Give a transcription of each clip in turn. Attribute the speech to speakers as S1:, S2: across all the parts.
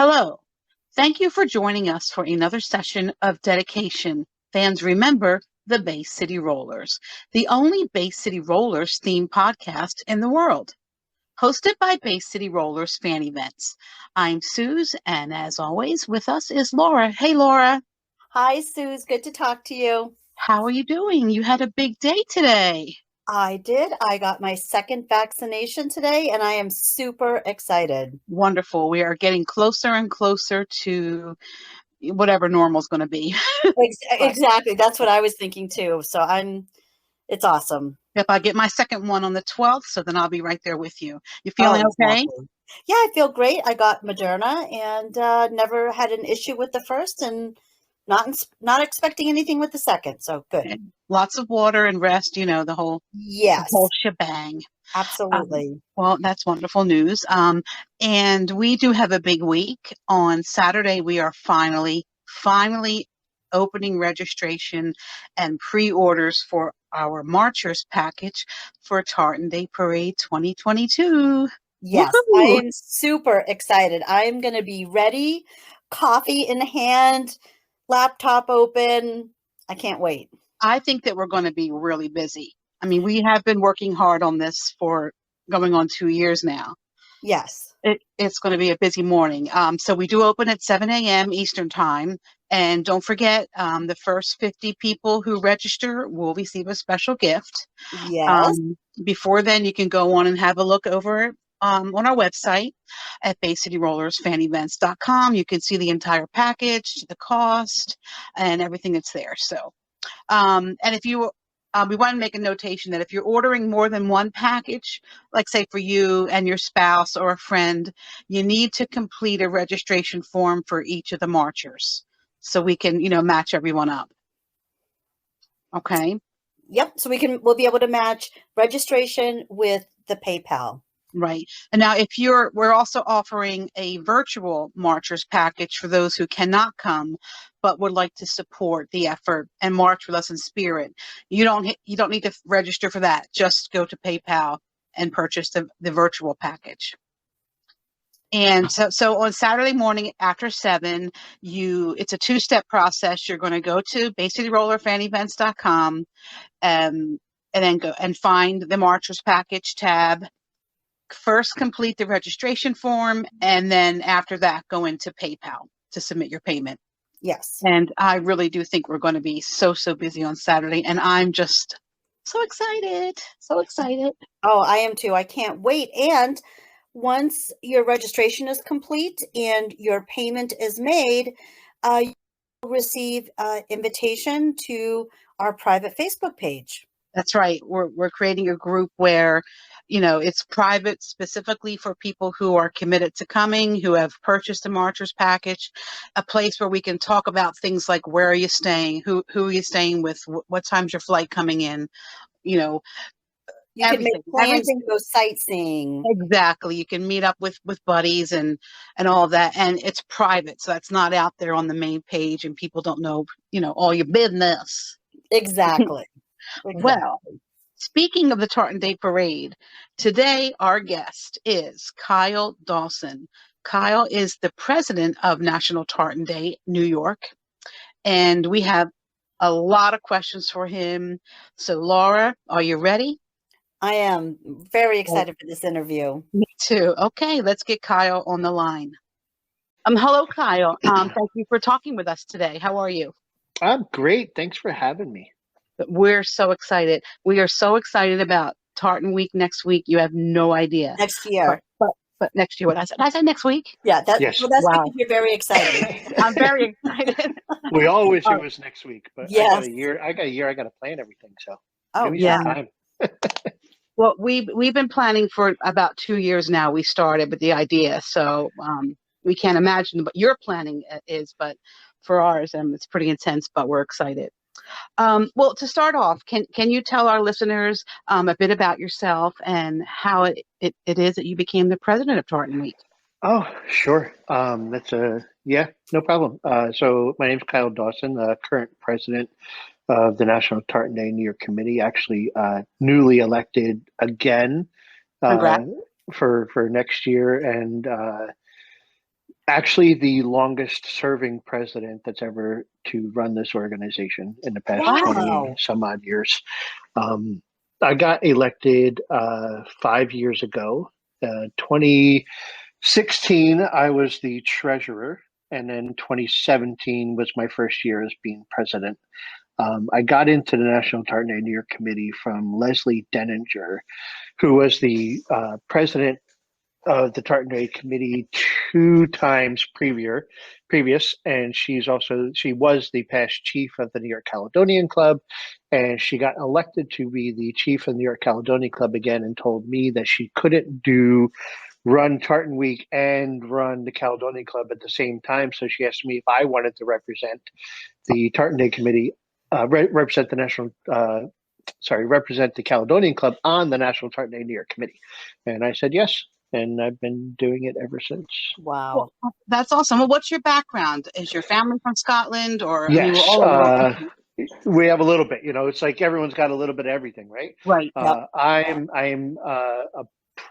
S1: Hello. Thank you for joining us for another session of dedication. Fans remember the Bay City Rollers, the only Bay City Rollers themed podcast in the world. Hosted by Bay City Rollers fan events. I'm Suze, and as always, with us is Laura. Hey, Laura.
S2: Hi, Suze. Good to talk to you.
S1: How are you doing? You had a big day today.
S2: I did. I got my second vaccination today, and I am super excited.
S1: Wonderful. We are getting closer and closer to whatever normal is going to be. But
S2: Exactly. That's what I was thinking too. It's awesome.
S1: if I get my second one on the 12th, so then I'll be right there with you. You
S2: Oh,
S1: feeling okay?
S2: exactly. Yeah, I feel great. I got Moderna and never had an issue with the first, and not expecting anything with the second. So good.
S1: And lots of water and rest, the whole
S2: Yes,
S1: shebang.
S2: absolutely.
S1: Well, that's wonderful news. And we do have a big week. On Saturday, we are finally opening registration and pre-orders for our Marchers package for Tartan Day Parade 2022.
S2: Yes, I
S1: Woohoo!
S2: am super excited. I am going to be ready, coffee in hand, laptop open. I can't wait.
S1: I think that we're going to be really busy. I mean, we have been working hard on this for going on 2 years now.
S2: Yes.
S1: It's going to be a busy morning. So we do open at 7 a.m. Eastern Time. And don't forget, the first 50 people who register will receive a special gift.
S2: Yes.
S1: Before then, you can go on and have a look over on our website at BayCityRollersFanEvents.com. You can see the entire package, the cost, and everything that's there. So, and if you we want to make a notation that if you're ordering more than one package, like say for you and your spouse or a friend, you need to complete a registration form for each of the marchers so we can, match everyone up. Okay.
S2: Yep. So we'll be able to match registration with the PayPal.
S1: Right. And now we're also offering a virtual marchers package for those who cannot come, but would like to support the effort and march with us in spirit. You don't need to register for that. Just go to PayPal and purchase the virtual package. And so on Saturday morning after 7, it's a 2-step process. You're going to go to BayCityRollerFanEvents.com and then go and find the marchers package tab. First complete the registration form, and then after that, go into PayPal to submit your payment.
S2: Yes.
S1: And I really do think we're going to be so busy on Saturday, and I'm just so excited. So excited.
S2: Oh, I am too. I can't wait. And once your registration is complete and your payment is made, you will receive an invitation to our private Facebook page.
S1: That's right. We're creating a group where, it's private specifically for people who are committed to coming, who have purchased a marchers package, a place where we can talk about things like where are you staying, who are you staying with, what time's your flight coming in,
S2: You can make
S1: everything.
S2: plans and go sightseeing.
S1: Exactly. You can meet up with buddies and all of that, and it's private, so that's not out there on the main page, and people don't know, all your business.
S2: Exactly.
S1: Well, speaking of the Tartan Day Parade, today our guest is Kyle Dawson. Kyle is the president of National Tartan Day New York, and we have a lot of questions for him. So, Laura, are you ready?
S2: I am very excited for this interview.
S1: Me too. Okay, let's get Kyle on the line. Hello, Kyle. Thank you for talking with us today. How are you?
S3: I'm great. Thanks for having me.
S1: We're so excited. We are so excited about Tartan Week next week. You have no idea.
S2: Next year.
S1: But next year, what I said? I said next week.
S2: Yeah,
S3: Yes.
S2: Well, that's
S1: Wow.
S2: because you're very excited.
S1: I'm very excited.
S3: We all wish it was next week, but
S2: Yes.
S3: I got a year. I got to plan everything. So
S2: Oh,
S3: give me
S1: yeah.
S3: some time.
S1: Well, we've been planning for about 2 years now. We started with the idea, so we can't imagine what your planning is, but for ours, it's pretty intense. But we're excited. Well, to start off, can you tell our listeners a bit about yourself and how it is that you became the president of Tartan Week?
S3: Oh, sure. No problem. So my name's Kyle Dawson, the current president of the National Tartan Day New York Committee. Actually, newly elected again
S1: Congrats.
S3: for next year, and Actually the longest serving president that's ever to run this organization in the past 20
S2: Wow.
S3: some odd years. I got elected 5 years ago. 2016, I was the treasurer, and then 2017 was my first year as being president. I got into the National Tartan Day New York Committee from Leslie Denninger, who was the president of the Tartan Day Committee 2 times previous, and she was the past chief of the New York Caledonian Club, and she got elected to be the chief of the New York Caledonian Club again, and told me that she couldn't run Tartan Week and run the Caledonian Club at the same time. So she asked me if I wanted to represent the Tartan Day Committee, represent the represent the Caledonian Club on the National Tartan Day New York Committee, and I said yes. And I've been doing it ever since.
S2: Wow.
S1: Well, that's awesome. Well, what's your background? Is your family from Scotland, or I mean, we're
S3: Yes,
S1: all over the country.
S3: we have a little bit. It's like everyone's got a little bit of everything, right?
S1: Right.
S2: Yep.
S3: I'm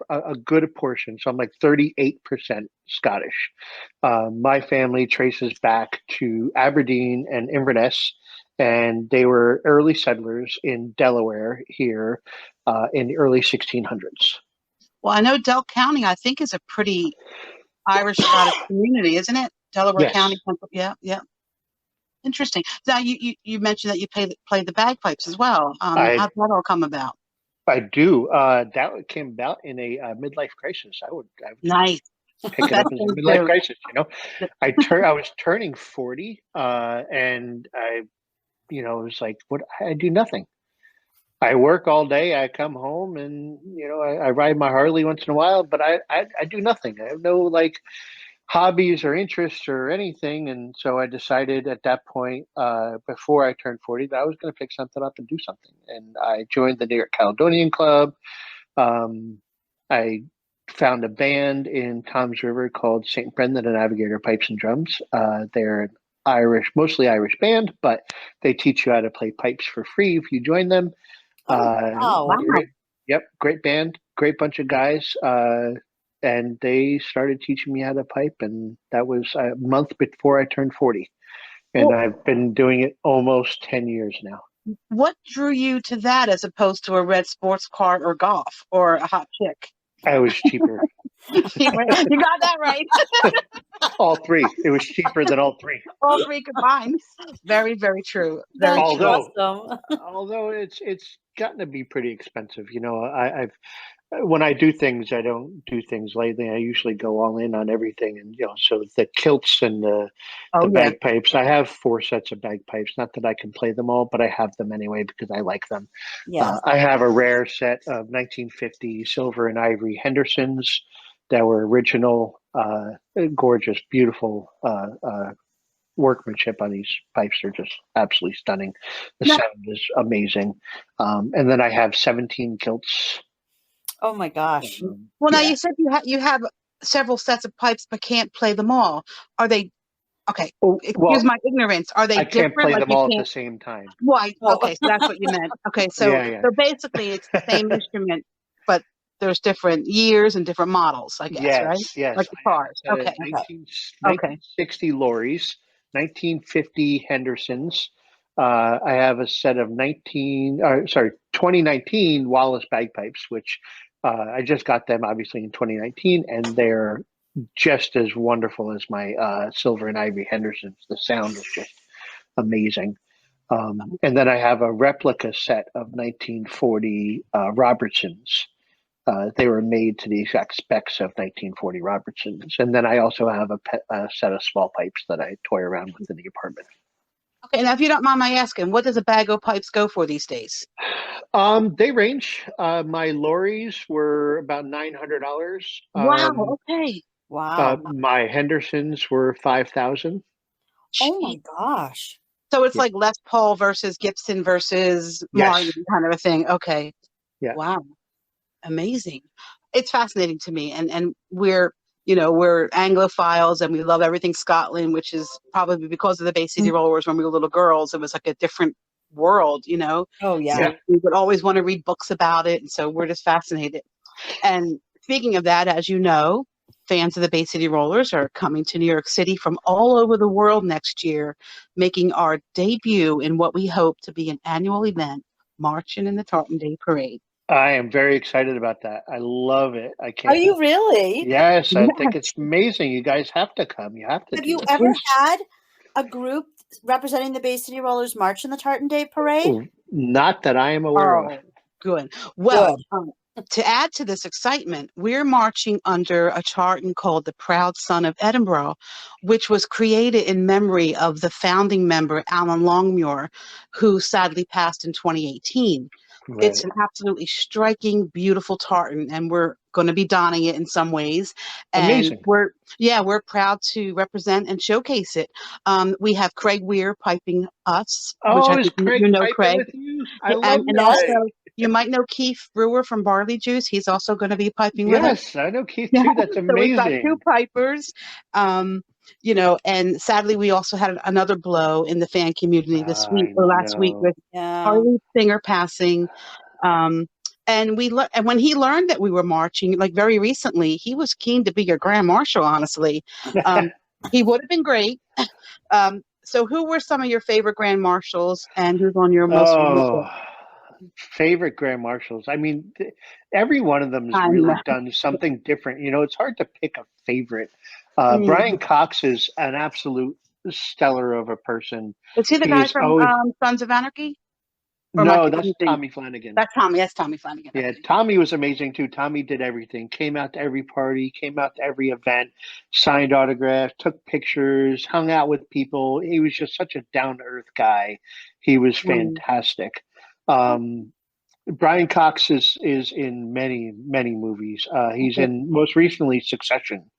S3: a good portion, so I'm like 38% Scottish. My family traces back to Aberdeen and Inverness, and they were early settlers in Delaware here in the early 1600s.
S1: Well, I know Del County, I think, is a pretty Irish Scottish community, isn't it? Delaware
S3: Yes.
S1: County. Yeah, yeah. Interesting. Now, you mentioned that you play the bagpipes as well. How'd that all come about?
S3: I do. That came about in a midlife crisis. I would
S1: Nice.
S3: pick it up as a midlife crisis. I was turning 40, and I, it was like, what? I do nothing. I work all day. I come home, and I ride my Harley once in a while, but I do nothing. I have no like hobbies or interests or anything. And so I decided at that point, before I turned 40, that I was going to pick something up and do something. And I joined the New York Caledonian Club. I found a band in Toms River called St. Brendan and Navigator Pipes and Drums. They're an mostly Irish band, but they teach you how to play pipes for free if you join them.
S2: Wow.
S3: Great band, great bunch of guys. And they started teaching me how to pipe, and that was a month before I turned 40. And I've been doing it almost 10 years now.
S1: What drew you to that as opposed to a red sports car or golf or a hot chick?
S3: I was cheaper.
S1: You got that right.
S3: All three. It was cheaper than all three.
S1: All three combined. Very, very true. Very
S2: That's
S1: true.
S2: awesome.
S3: Although it's gotten to be pretty expensive. I've when I do things, I don't do things lightly. I usually go all in on everything, and so the kilts and the bagpipes. I have 4 sets of bagpipes. Not that I can play them all, but I have them anyway because I like them.
S2: Yes.
S3: I have a rare set of 1950 silver and ivory Hendersons that were original, gorgeous, beautiful workmanship on these pipes. Are just absolutely stunning. The sound is amazing. And then I have 17 kilts.
S2: Oh my gosh.
S1: Well, now you said you have several sets of pipes, but can't play them all. Are they okay? Excuse my ignorance. Are they
S3: I
S1: different?
S3: can't play them all at the same time.
S1: Right. Okay, so that's what you meant. Okay, so so basically it's the same instrument, but there's different years and different models, I guess, right?
S3: Yes.
S1: Like the cars. Okay.
S3: 1960 Lorries, 1950 Hendersons. I have a set of 2019 Wallace bagpipes, which I just got them obviously in 2019, and they're just as wonderful as my silver and ivory Hendersons. The sound is just amazing. And then I have a replica set of 1940 Robertsons. They were made to the exact specs of 1940 Robertsons. And then I also have a set of small pipes that I toy around with in the apartment.
S1: Okay, now if you don't mind my asking, what does a bag of pipes go for these days?
S3: They range. My lorries were about $900.
S1: Wow. Okay.
S2: Wow.
S3: My Hendersons were $5,000.
S2: Oh my gosh.
S1: So it's like Les Paul versus Gibson versus Martin kind of a thing. Okay.
S3: Yeah.
S1: Wow. Amazing. It's fascinating to me, and we're Anglophiles and we love everything Scotland, which is probably because of the Bay City Rollers. When we were little girls, it was like a different world,
S2: Oh yeah.
S1: So we would always want to read books about it, and so we're just fascinated. And speaking of that, as you know, fans of the Bay City Rollers are coming to New York City from all over the world next year, making our debut in what we hope to be an annual event, marching in the Tartan Day Parade.
S3: I am very excited about that. I love it. I
S2: Are
S3: can't.
S2: you really?
S3: Yes, I think it's
S1: Yes.
S3: amazing. You guys have to come. You have to
S2: Have
S3: do
S2: you
S3: this.
S2: ever had a group representing the Bay City Rollers march in the Tartan Day Parade?
S3: Not that I am aware of.
S1: Oh, good. Well,
S2: Good.
S1: to add to this excitement, we're marching under a tartan called the Proud Son of Edinburgh, which was created in memory of the founding member, Alan Longmuir, who sadly passed in 2018. It's
S3: Right.
S1: an absolutely striking, beautiful tartan, and we're going to be donning it in some ways. And
S3: Amazing.
S1: we're proud to represent and showcase it. We have Craig Weir piping us, which I
S3: Oh, is
S1: think
S3: Craig
S1: you know,
S3: piping
S1: Craig.
S3: with you? I
S1: Yeah,
S3: love
S1: and
S2: Yes.
S1: also
S3: Craig.
S1: you might know Keith Brewer from Barley Juice. He's also going to be piping with us.
S3: Yes, I know Keith
S1: Yeah,
S3: too. That's
S1: so we've got two
S3: amazing.
S1: pipers. And sadly, we also had another blow in the fan community this week
S3: I
S1: or last week
S3: know.
S1: with our
S2: Yeah.
S1: lead singer passing. And and when he learned that we were marching, like very recently, he was keen to be your grand marshal. Honestly, um, he would have been great. So, who were some of your favorite grand marshals, and who's on your most recent?
S3: Oh, favorite grand marshals. I mean, every one of them has
S1: I know.
S3: really done something different. You know, it's hard to pick a favorite. Brian
S1: Mm.
S3: Cox is an absolute stellar of a person.
S1: Is he the
S3: He
S1: guy
S3: is
S1: from
S3: always,
S1: Sons of Anarchy? Or am I
S3: no, that's
S1: confusing?
S3: Tommy Flanagan.
S1: That's Tommy. That's Tommy Flanagan.
S3: Yeah,
S1: Okay.
S3: Tommy was amazing too. Tommy did everything. Came out to every party, came out to every event, signed autographs, took pictures, hung out with people. He was just such a down to earth guy. He was
S1: Mm.
S3: fantastic. Um, Brian Cox is in many movies. He's
S1: Okay.
S3: in most recently Succession,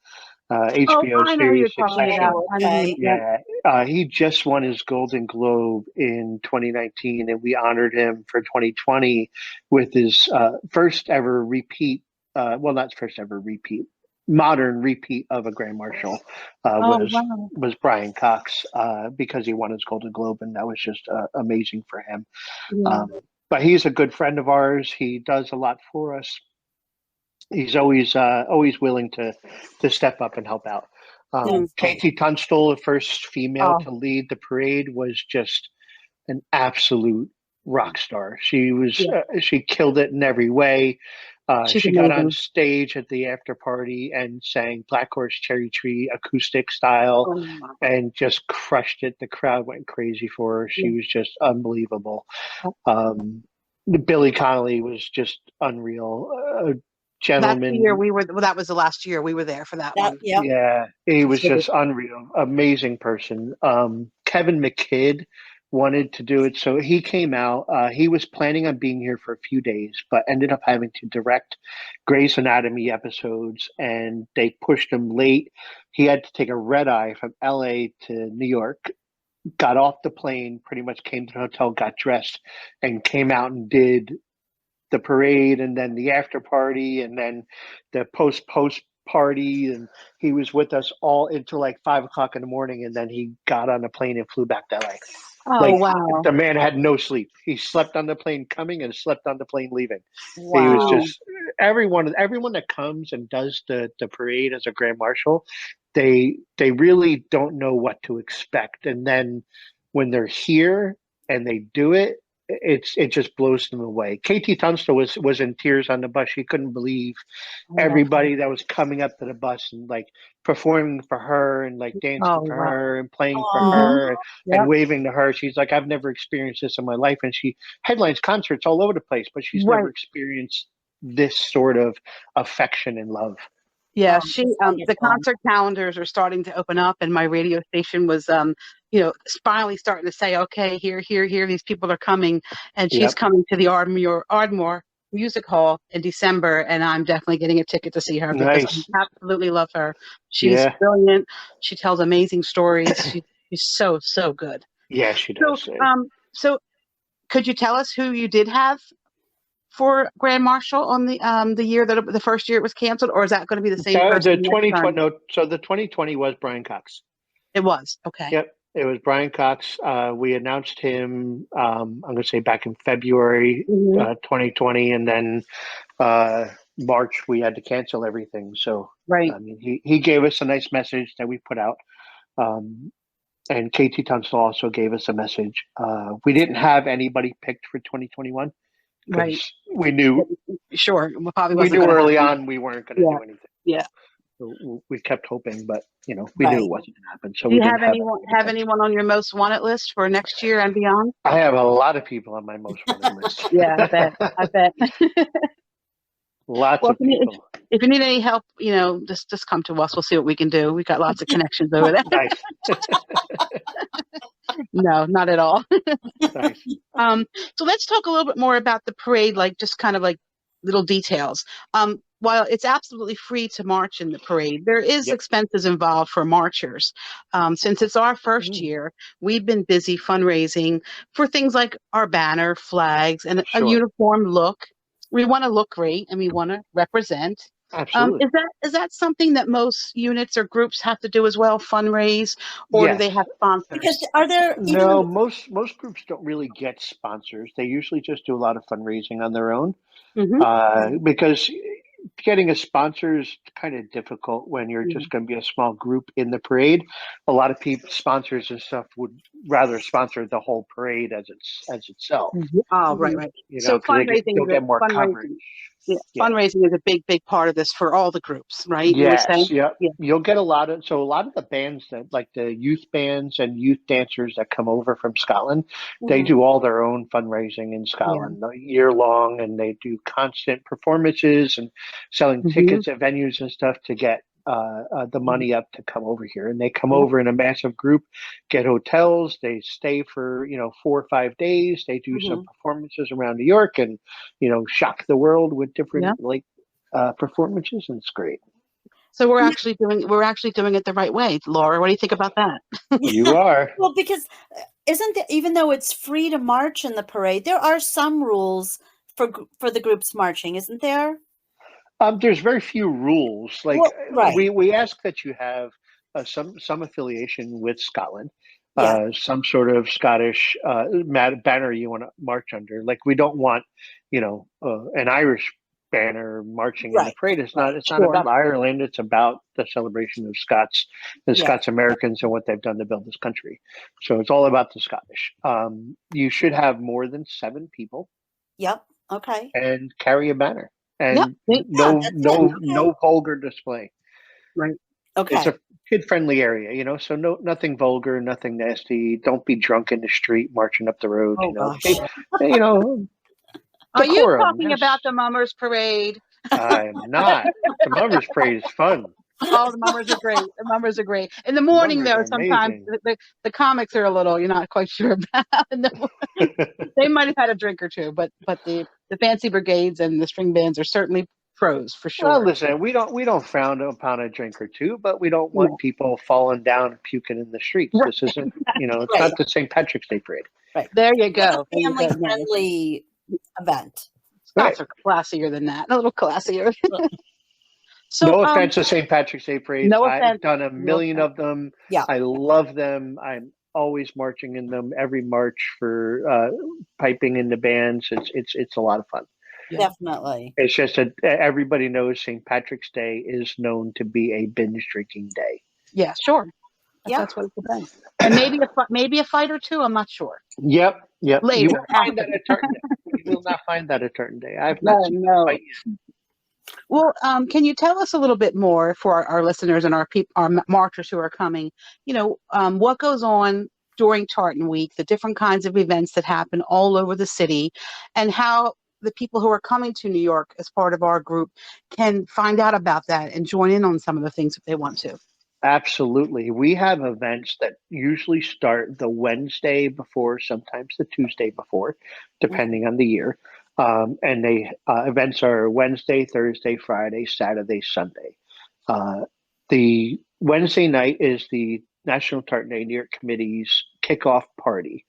S1: Oh,
S3: HBO
S1: I know who you're
S3: series
S1: talking about.
S3: Succession.
S2: Oh,
S1: I know who
S2: okay.
S1: you, yeah.
S3: Yeah, he just won his Golden Globe in 2019, and we honored him for 2020 with his first ever repeat. Well, not first ever repeat, modern repeat of a Grand Marshal
S1: Oh, wow.
S3: was Brian Cox because he won his Golden Globe, and that was just amazing for him.
S1: Yeah.
S3: But he's a good friend of ours. He does a lot for us. He's always willing to step up and help out.
S1: Mm.
S3: Katie Tunstall, the first female
S1: Oh,
S3: to lead the parade, was just an absolute rock star.
S1: yeah.
S3: She killed it in every way.
S1: She's
S3: She got on
S1: amazing.
S3: stage at the after party and sang Black Horse Cherry Tree acoustic style
S1: Oh, wow.
S3: and just crushed it. The crowd went crazy for her.
S1: Yeah.
S3: She was just unbelievable. Um, Billy Connolly was just unreal.
S1: That's the year
S3: Gentleman.
S1: we were. Well, that was the last year we were there for that one.
S2: Yep.
S3: Yeah, he was
S1: So,
S3: just unreal. Amazing person. Kevin McKidd wanted to do it, so he came out. He was planning on being here for a few days, but ended up having to direct Grey's Anatomy episodes, and they pushed him late. He had to take a red eye from LA to New York, got off the plane, pretty much came to the hotel, got dressed, and came out and did the parade and then the after party and then the post party, and he was with us all until like 5 o'clock in the morning, and then he got on a plane and flew back to LA.
S1: oh,
S3: Like,
S1: wow.
S3: the man had no sleep. He slept on the plane coming and slept on the plane leaving. He was
S1: Wow.
S3: just everyone that comes and does the parade as a grand marshal, they really don't know what to expect, and then when they're here and they do it, it just blows them away. KT Tunstall was in tears on the bus. She couldn't believe
S1: Oh,
S3: everybody that was coming up to the bus and like performing for her and like dancing for
S1: wow.
S3: her and playing for
S1: Mm-hmm.
S3: her and
S1: Yep.
S3: waving to her. She's like, I've never experienced this in my life. And she headlines concerts all over the place, but she's never
S1: Right.
S3: experienced this sort of affection and love.
S1: Yeah,
S2: That's
S1: the
S2: wonderful.
S1: concert calendars are starting to open up, and my radio station was finally starting to say, okay, here, these people are coming, and she's
S3: Yep.
S1: coming to the Ardmore Music Hall in December, and I'm definitely getting a ticket to see her because
S3: Nice.
S1: I absolutely love her. She's
S3: Yeah.
S1: brilliant. She tells amazing stories. She's so good.
S3: Yeah, she
S1: So,
S3: does.
S1: so could you tell us who you did have for Grand Marshal on the year that the first year it was canceled, or is that going to be the same
S3: So
S1: person
S3: the
S1: next
S3: 2020,
S1: time?
S3: no, so the 2020 was Brian Cox.
S1: It was okay.
S3: Yep, it was Brian Cox. We announced him, I'm going to say back in February
S1: Mhm.
S3: 2020, and then uh, March we had to cancel everything. So
S1: Right.
S3: I mean, he gave us a nice message that we put out. And KT Tunstall also gave us a message. We didn't have anybody picked for 2021
S1: Right.
S3: because we knew
S1: Sure. Probably wasn't going to
S3: early
S1: happen.
S3: on we weren't going to do anything.
S1: Yeah.
S3: So we kept hoping, but we knew it wasn't going to happen. So
S1: Do
S3: we
S1: you
S3: didn't
S1: have anyone on your most wanted list for next year and beyond?
S3: I have a lot of people on my most wanted list.
S1: Yeah, I bet.
S3: Lots of people.
S1: If you need any help, just come to us. We'll see what we can do. We got lots of connections over there.
S3: Nice.
S1: No, not at all.
S3: Nice.
S1: So let's talk a little bit more about the parade, like just kind of like little details. While it's absolutely free to march in the parade, there is expenses involved for marchers. Since it's our first year, we've been busy fundraising for things like our banner, flags, and a uniform look. We want to look great and we want to represent.
S3: Absolutely.
S1: Is that something that most units or groups have to do as well, fundraise, or do they have sponsors?
S2: Because are there
S3: most groups don't really get sponsors. They usually just do a lot of fundraising on their own. Because getting a sponsor is kind of difficult when you're just going to be a small group in the parade. A lot of people, sponsors and stuff, would rather sponsor the whole parade as itself.
S1: Oh, right. So fundraising,
S3: they'll get more coverage.
S1: Yeah, fundraising is a big part of this for all the groups, right?
S3: Yes, yeah. You'll get a lot of the bands that, like the youth bands and youth dancers that come over from Scotland, they do all their own fundraising in Scotland year long, and they do constant performances and selling tickets at venues and stuff to get the money up to come over here. And they come over in a massive group, get hotels, they stay for 4 or 5 days, they do some performances around New York and shock the world with different performances, and it's great.
S1: So we're actually doing it the right way. Laura, what do you think about that?
S3: You are.
S2: Well, because even though it's free to march in the parade, there are some rules for the groups marching, isn't there?
S3: There's very few rules. Like we ask that you have some affiliation with Scotland, some sort of Scottish banner you want to march under. Like we don't want, an Irish banner marching in the parade. It's not about Ireland. It's about the celebration of Scots and Scots Americans and what they've done to build this country. So it's all about the Scottish. You should have more than 7 people.
S2: Yep. Okay.
S3: And carry a banner. And no vulgar display.
S1: Right.
S2: Okay.
S3: It's a kid-friendly area, so nothing vulgar, nothing nasty. Don't be drunk in the street marching up the road.
S1: Are you talking about the Mummers Parade?
S3: I'm not. The Mummers Parade is fun.
S1: Oh, the Mummers are great. The Mummers are great. In the morning, though, sometimes the comics are a little, you're not quite sure about. They might have had a drink or two, but the fancy brigades and the string bands are certainly pros for sure.
S3: Well, listen, we don't frown upon a drink or two, but we don't want people falling down and puking in the streets. Right. This isn't, it's not the St. Patrick's Day Parade.
S1: Right. There you go.
S2: Family-friendly event.
S1: Scots are classier than that. A little classier.
S3: So, no offense to St. Patrick's Day Parade.
S1: No
S3: I've done a million of them. Yeah. I love them. I'm always marching in them every March for piping in the bands. It's a lot of fun.
S2: Definitely.
S3: It's just that everybody knows St. Patrick's Day is known to be a binge drinking day.
S1: Yeah, sure. That's what it's about. And maybe a fight or two. I'm not sure.
S3: Yep.
S1: Later,
S3: you won't find that at Tartan Day. You will not find that at Tartan Day. I've not seen a fight yet.
S1: Well, can you tell us a little bit more for our listeners and our marchers who are coming? What goes on during Tartan Week, the different kinds of events that happen all over the city, and how the people who are coming to New York as part of our group can find out about that and join in on some of the things if they want to.
S3: Absolutely. We have events that usually start the Wednesday before, sometimes the Tuesday before, depending on the year. And events are Wednesday, Thursday, Friday, Saturday, Sunday. The Wednesday night is the National Tartan Day New York Committee's kickoff party.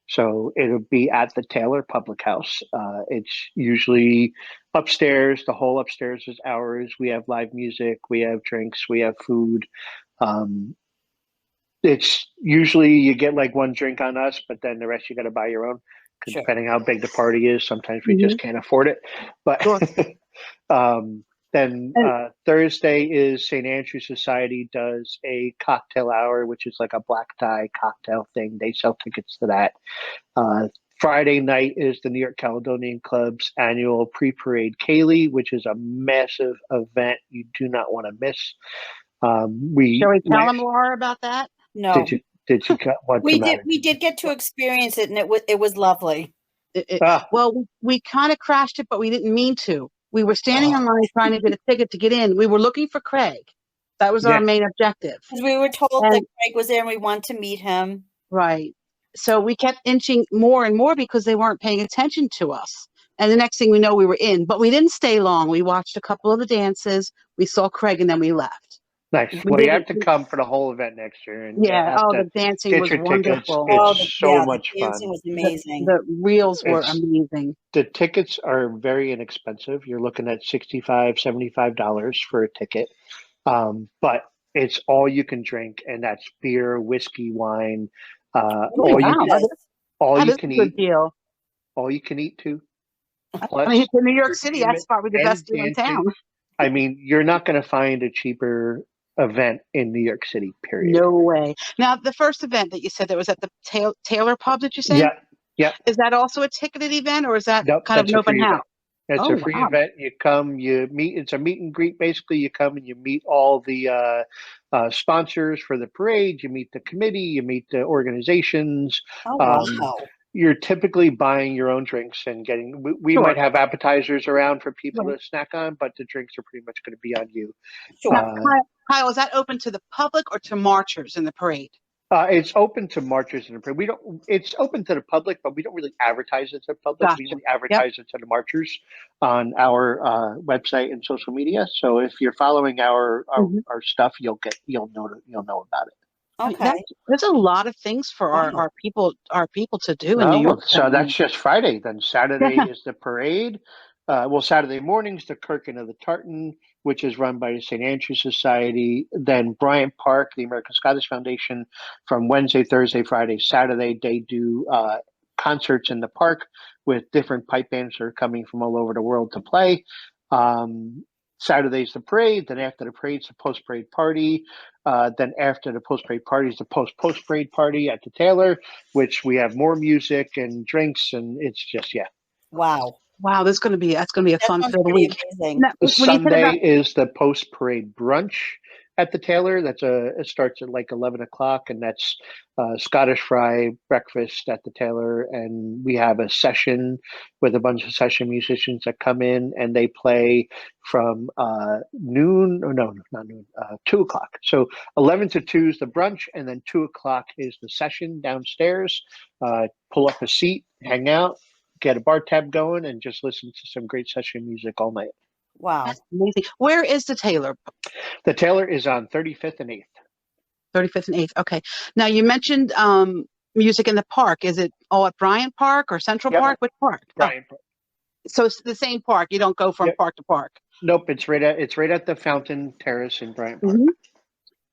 S3: So it'll be at the Taylor Public House. It's usually upstairs. The whole upstairs is ours. We have live music. We have drinks. We have food. It's usually you get like one drink on us, but then the rest you got to buy your own. Depending how big the party is, sometimes we just can't afford it. But Then Thursday is St. Andrew Society does a cocktail hour, which is like a black tie cocktail thing. They sell tickets to that. Friday night is the New York Caledonian Club's annual pre-parade Kaylee, which is a massive event you do not want to miss.
S1: Shall we tell them more about that?
S2: No.
S3: Did you want
S2: we
S3: to
S2: did. We did get to experience it, and it was lovely.
S1: Well, we kind of crashed it, but we didn't mean to. We were standing in line trying to get a ticket to get in. We were looking for Craig. That was our main objective.
S2: Because we were told that Craig was there and we wanted to meet him.
S1: Right. So we kept inching more and more because they weren't paying attention to us. And the next thing we know, we were in. But we didn't stay long. We watched a couple of the dances. We saw Craig, and then we left.
S3: Nice. Well, you have to come for the whole event next year. And
S1: the dancing was wonderful.
S3: It's so much
S2: fun. The dancing was amazing.
S1: The reels were amazing.
S3: The tickets are very inexpensive. You're looking at $65, $75 for a ticket. But it's all you can drink, and that's beer, whiskey, wine. All you can eat.
S1: Deal.
S3: All you can eat too.
S1: Plus, I mean, in New York City, that's probably the best deal in town.
S3: I mean, you're not going to find a cheaper event in New York City, period.
S1: No way. Now, the first event that you said that was at the Taylor Pub, did you say?
S3: Yeah.
S1: Is that also a ticketed event, or is that kind of an open house?
S3: It's a free event. You come, you meet. It's a meet and greet. Basically, you come and you meet all the sponsors for the parade. You meet the committee. You meet the organizations.
S2: Oh, wow.
S3: You're typically buying your own drinks and getting. We might have appetizers around for people to snack on, but the drinks are pretty much going to be on you.
S1: Sure. Kyle, is that open to the public or to marchers in the parade?
S3: It's open to marchers in the parade. It's open to the public, but we don't really advertise it to the public.
S1: Gotcha.
S3: We only advertise it to the marchers on our website and social media. So if you're following our stuff, you'll know about it.
S2: Okay.
S1: There's a lot of things for our people to do in New York.
S3: So that's just Friday. Then Saturday is the parade. Saturday morning's the Kirkin of the Tartan, which is run by the St. Andrew Society. Then Bryant Park, the American Scottish Foundation, from Wednesday, Thursday, Friday, Saturday, they do concerts in the park with different pipe bands that are coming from all over the world to play. Saturday's the parade. Then after the parade's the post-parade party. Then after the post-parade party is the post-parade party at the Taylor, which we have more music and drinks, and it's just
S2: Wow,
S1: that's going to be a fun-filled week.
S2: Now,
S3: Sunday is the post-parade brunch at the Taylor. It starts at like 11 o'clock, and that's Scottish fry breakfast at the Taylor. And we have a session with a bunch of session musicians that come in, and they play from noon, or no, not noon, 2 o'clock. So 11 to 2 is the brunch, and then 2 o'clock is the session downstairs. Pull up a seat, hang out, get a bar tab going, and just listen to some great session music all night.
S2: Wow.
S1: That's amazing. Where is the Taylor?
S3: The Taylor is on 35th and 8th.
S1: 35th and 8th. Okay. Now, you mentioned music in the park. Is it all at Bryant Park or Central Park? Which park?
S3: Bryant Park.
S1: So it's the same park. You don't go from park to park.
S3: Nope. It's right at the Fountain Terrace in Bryant Park.
S1: Mm-hmm.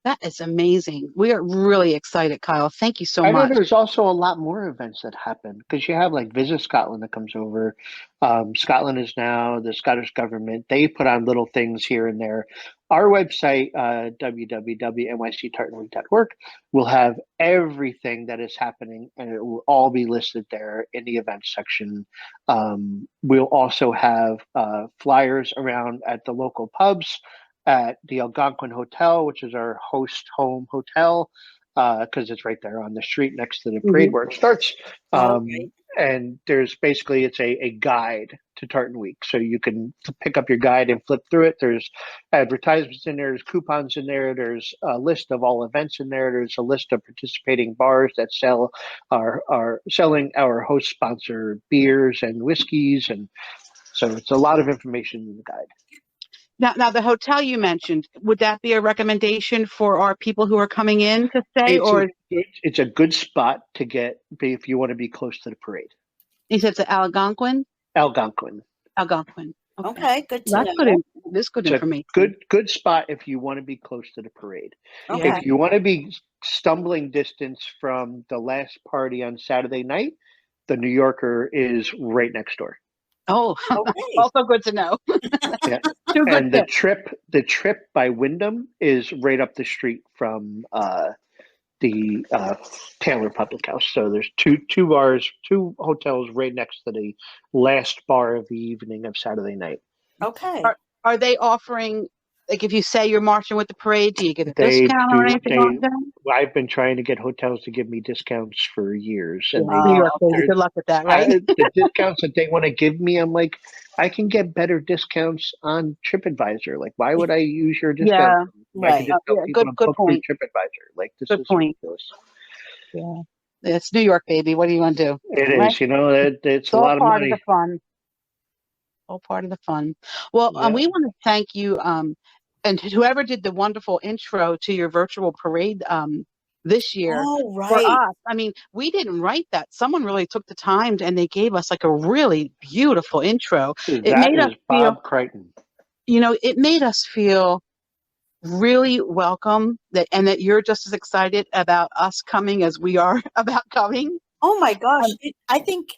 S1: That is amazing. We are really excited, Kyle. Thank you so much.
S3: I know there's also a lot more events that happen because you have like Visit Scotland that comes over. Scotland is now the Scottish government. They put on little things here and there. Our website, www.nyctartanweek.org, will have everything that is happening, and it will all be listed there in the events section. We'll also have flyers around at the local pubs, at the Algonquin Hotel, which is our host home hotel, because it's right there on the street next to the parade where it starts. And there's basically, it's a guide to Tartan Week. So you can pick up your guide and flip through it. There's advertisements in there, there's coupons in there, there's a list of all events in there, there's a list of participating bars that are selling our host sponsor beers and whiskeys. And so it's a lot of information in the guide.
S1: Now, the hotel you mentioned, would that be a recommendation for our people who are coming in to stay?
S3: It's a good spot to get if you want to be close to the parade.
S1: You said it's Algonquin?
S3: Algonquin.
S2: Okay, good to know.
S1: This is good information.
S3: Good spot if you want to be close to the parade.
S2: Okay.
S3: If you want to be stumbling distance from the last party on Saturday night, the New Yorker is right next door.
S1: Oh,
S2: Okay.
S1: also good to know.
S3: Yeah.
S1: Two good
S3: And
S1: tips.
S3: the trip by Wyndham is right up the street from the Taylor Public House. So there's two bars, two hotels right next to the last bar of the evening of Saturday night.
S2: Okay.
S1: Are they offering, like, if you say you're marching with the parade, do you get a
S3: They
S1: discount or
S3: do.
S1: anything like that?
S3: I've been trying to get hotels to give me discounts for years, and
S1: New York, baby.
S3: they're-
S1: Good luck with that, right?
S3: the discounts that they want to give me, I'm like, I can get better discounts on TripAdvisor. Like, why would I use your discount?
S1: Yeah.
S3: I can
S2: Right.
S3: just tell
S1: Yeah,
S3: people
S1: good
S3: to book through
S1: point.
S3: TripAdvisor. Like, this
S1: Good
S3: is
S1: point.
S3: ridiculous.
S1: Yeah. It's New York, baby. What are you going to do?
S3: It
S1: Right?
S3: is, it's
S1: It's
S3: a
S1: all
S3: lot of
S1: part of
S3: money.
S1: the fun. All part of the fun. Well,
S3: Yeah.
S1: we want to thank you, and whoever did the wonderful intro to your virtual parade this year.
S2: Oh,
S1: For
S2: right.
S1: us, I mean, we didn't write that. Someone really took the time and they gave us like a really beautiful intro. It
S3: That
S1: made us
S3: is
S1: feel,
S3: Bob Crichton.
S1: it made us feel really welcome, and that you're just as excited about us coming as we are about coming.
S2: Oh my gosh.
S1: Um,
S2: I think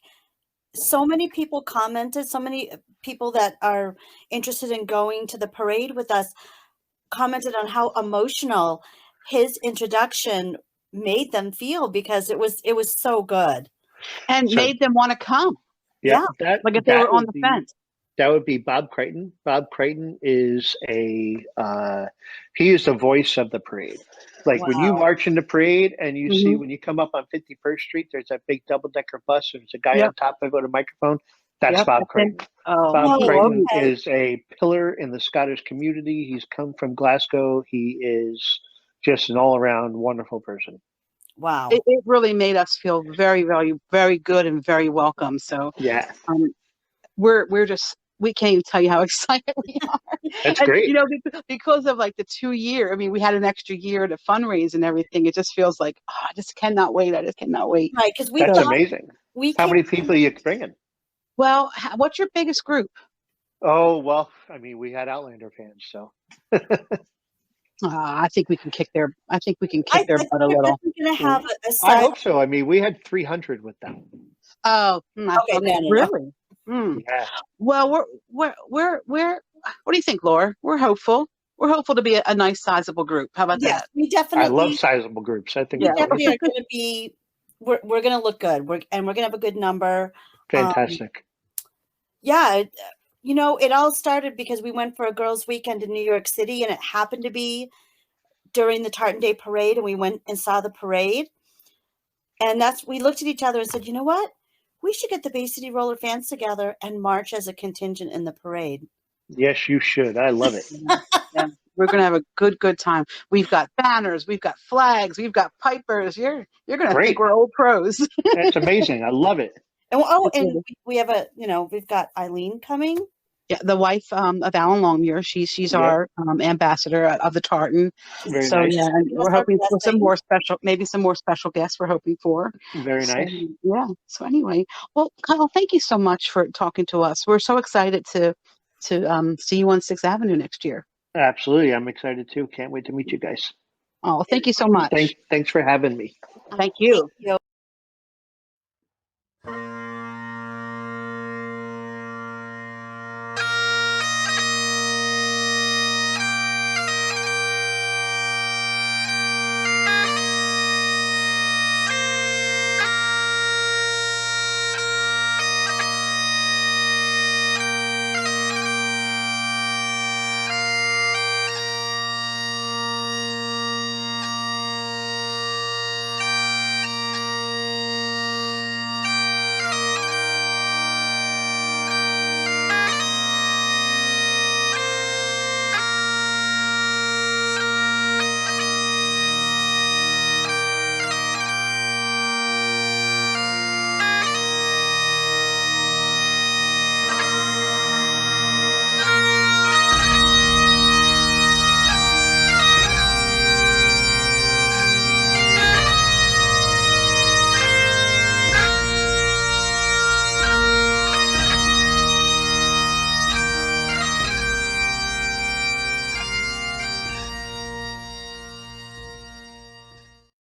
S2: so many people commented, so many people that are interested in going to the parade with us commented on how emotional his introduction made them feel because it was so good.
S1: and
S3: So
S1: made them want to come,
S3: yeah,
S2: Yeah.
S1: like if they were on the fence.
S3: that would be Bob Crichton. Bob Crichton is he is the voice of the parade. Like when you
S2: Wow.
S3: march in the parade and you see
S1: Mhm.
S3: when you come up on 51st Street, there's that big double-decker bus. There's a guy
S1: Yep.
S3: on top of it with a microphone. That's
S1: Yep.
S3: Bob
S1: That's him.
S3: Crichton.
S1: Oh,
S3: Bob
S2: Oh,
S3: Crichton
S2: okay.
S3: is a pillar in the Scottish community. He's come from Glasgow. He is just an all-around wonderful person.
S2: Wow.
S1: it really made us feel very, very, very good and very welcome. So
S3: Yeah,
S1: um, we can't even tell you how excited we are.
S3: that's
S1: And
S3: great.
S1: because of like the 2 year, I mean, we had an extra year to fundraise and everything. It just feels like, oh, I just cannot wait. I just cannot wait.
S2: Right, because we
S3: That's
S2: thought
S3: amazing.
S2: we
S3: How
S2: came.
S3: many people are you bringing?
S1: Well, what's your biggest group?
S3: Oh, well, I mean, we had Outlander fans, so.
S1: I think we can kick their. I think we can
S2: I
S1: kick their
S2: think
S1: butt a
S2: we're
S1: little.
S2: definitely going to have a
S3: I
S2: side.
S3: hope so. I mean, we had 300 with them.
S1: Oh, I
S2: Okay,
S1: thought,
S2: no.
S1: really? Hmm.
S3: Yeah.
S1: Well, we're. What do you think, Laura? We're hopeful. We're hopeful to be a nice, sizable group. How about
S2: Yes,
S1: that?
S2: we
S3: I love
S2: definitely
S3: sizable groups. I think
S2: we
S3: we're
S2: definitely
S3: great.
S2: are going to be. We're going to look good. We're going to have a good number.
S3: Fantastic.
S2: Yeah, it all started because we went for a girls' weekend in New York City, and it happened to be during the Tartan Day Parade, and we went and saw the parade. And we looked at each other and said, you know what? We should get the Bay City Roller fans together and march as a contingent in the parade.
S3: Yes, you should. I love it.
S1: Yeah, we're gonna have a good time. We've got banners, we've got flags, we've got pipers. You're gonna think
S3: Great.
S1: we're old pros.
S3: That's amazing. I love it.
S2: And
S1: It's
S2: and
S1: really-
S2: we have we've got Eileen coming.
S1: Yeah, the wife of Alan Longmuir. She's
S3: Yep.
S1: our ambassador of the Tartan.
S3: Very
S1: So
S3: nice.
S1: yeah, and
S2: Give us
S1: we're
S2: our
S1: hoping for some
S2: blessing.
S1: more special, maybe some more special guests. We're hoping for.
S3: Very
S1: So,
S3: nice.
S1: yeah. So anyway, well, Kyle, thank you so much for talking to us. We're so excited to see you on 6th Avenue next year.
S3: Absolutely. I'm excited too. Can't wait to meet you guys.
S1: Oh, thank you so much.
S3: Thanks for having me.
S1: Thank you.
S2: Thank you.